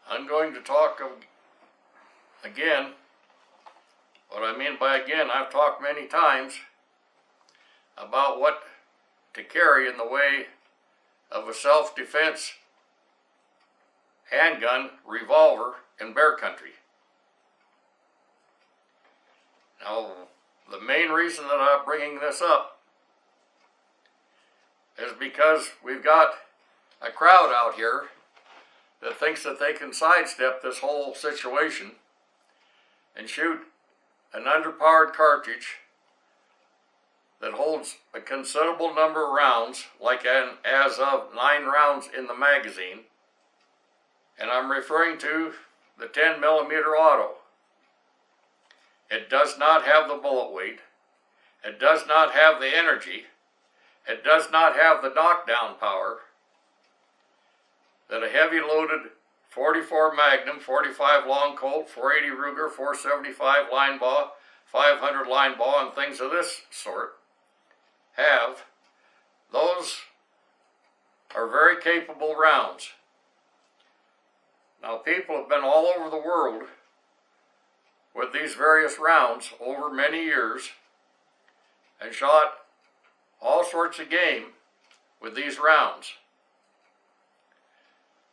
I'm going to talk again. What I mean by again, I've talked many times about what to carry in the way of a self-defense handgun, revolver in bear country. Now, the main reason that I'm bringing this up is because we've got a crowd out here that thinks that they can sidestep this whole situation and shoot an underpowered cartridge that holds a considerable number of rounds, like as of 9 rounds in the magazine, and I'm referring to the 10 millimeter auto. It does not have the bullet weight, it does not have the energy, it does not have the knockdown power that a heavy loaded 44 Magnum, 45 long Colt, 480 Ruger, 475 Linebaugh, 500 Linebaugh, and things of this sort have. Those are very capable rounds. Now, people have been all over the world with these various rounds over many years and shot all sorts of game with these rounds.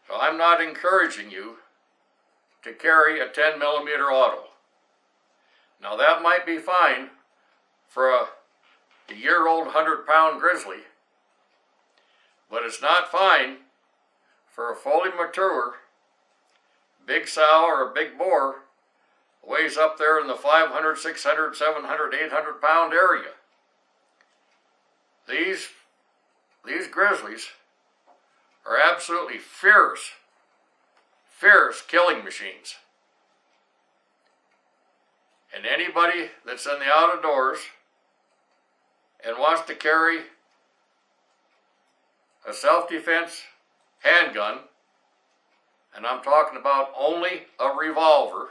So I'm not encouraging you to carry a 10 millimeter auto. Now, that might be fine for a year-old 100-pound grizzly, but it's not fine for a fully mature big sow or a big boar weighs up there in the 500, 600, 700, 800 pound area. These grizzlies are absolutely fierce killing machines. And anybody that's in the out of doors and wants to carry a self-defense handgun, and I'm talking about only a revolver,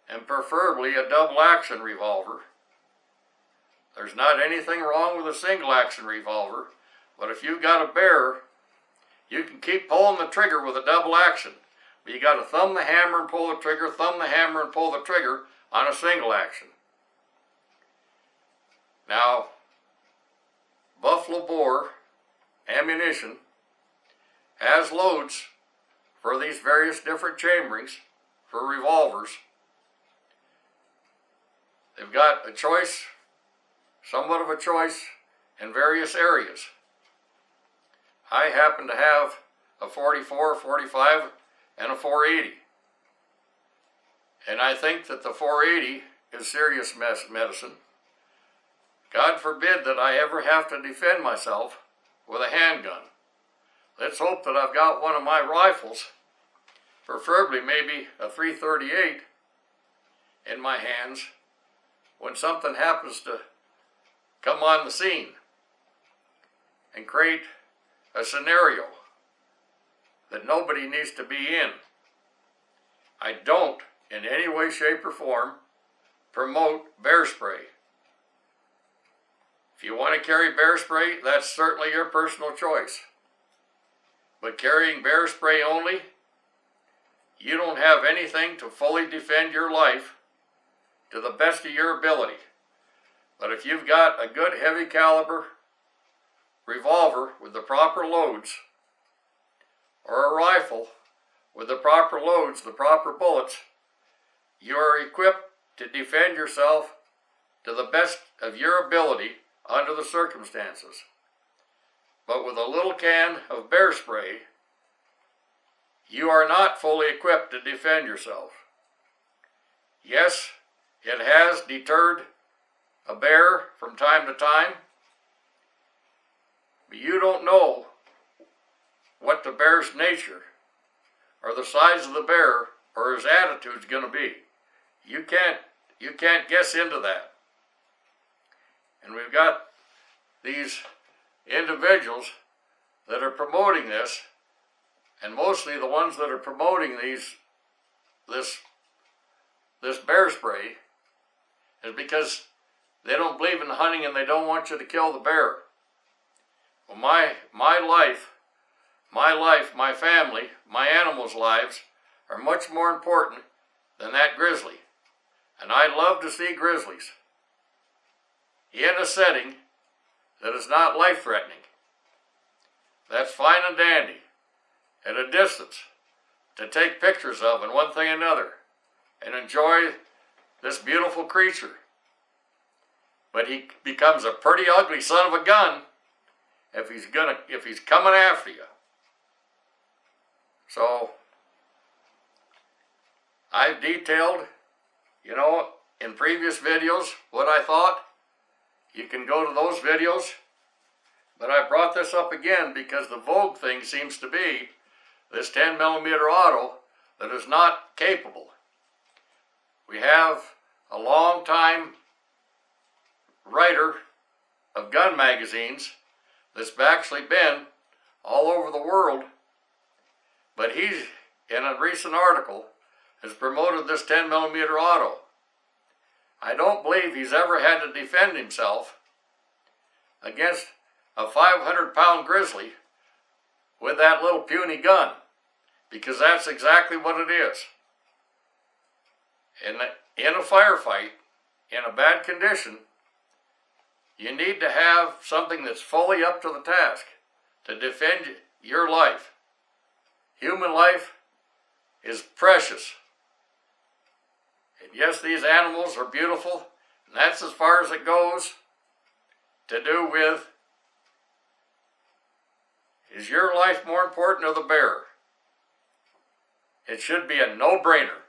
and preferably a double-action revolver. There's not anything wrong with a single-action revolver, but if you've got a bear, you can keep pulling the trigger with a double-action, but you got to thumb the hammer and pull the trigger, thumb the hammer and pull the trigger on a single-action. Now, Buffalo Bore ammunition has loads for these various different chamberings for revolvers. They've got a choice, somewhat of a choice, in various areas. I happen to have a 44, 45, and a 480. And I think that the 480 is serious medicine. God forbid that I ever have to defend myself with a handgun. Let's hope that I've got one of my rifles, preferably maybe a .338, in my hands when something happens to come on the scene and create a scenario that nobody needs to be in. I don't, in any way, shape, or form, promote bear spray. If you want to carry bear spray, that's certainly your personal choice. But carrying bear spray only, you don't have anything to fully defend your life to the best of your ability. But if you've got a good heavy caliber revolver with the proper loads, or a rifle with the proper loads, the proper bullets, you are equipped to defend yourself to the best of your ability under the circumstances. But with a little can of bear spray, you are not fully equipped to defend yourself. Yes, it has deterred a bear from time to time, but you don't know what the bear's nature or the size of the bear or his attitude is going to be. You can't guess into that. And we've got these individuals that are promoting this, and mostly the ones that are promoting this bear spray is because they don't believe in hunting and they don't want you to kill the bear. Well, my life my life, my family, my animals' lives are much more important than that grizzly. And I love to see grizzlies in a setting that is not life-threatening. That's fine and dandy, at a distance, to take pictures of and one thing and another, and enjoy this beautiful creature. But he becomes a pretty ugly son of a gun if he's coming after you. So I've detailed, in previous videos what I thought. You can go to those videos. But I brought this up again because the vogue thing seems to be this 10mm auto that is not capable. We have a long-time writer of gun magazines that's actually been all over the world, but he's, in a recent article, has promoted this 10mm auto. I don't believe he's ever had to defend himself against a 500-pound grizzly with that little puny gun, because that's exactly what it is. In a firefight, in a bad condition, you need to have something that's fully up to the task to defend your life. Human life is precious. And yes, these animals are beautiful, and that's as far as it goes to do with, is your life more important or the bearer? It should be a no-brainer.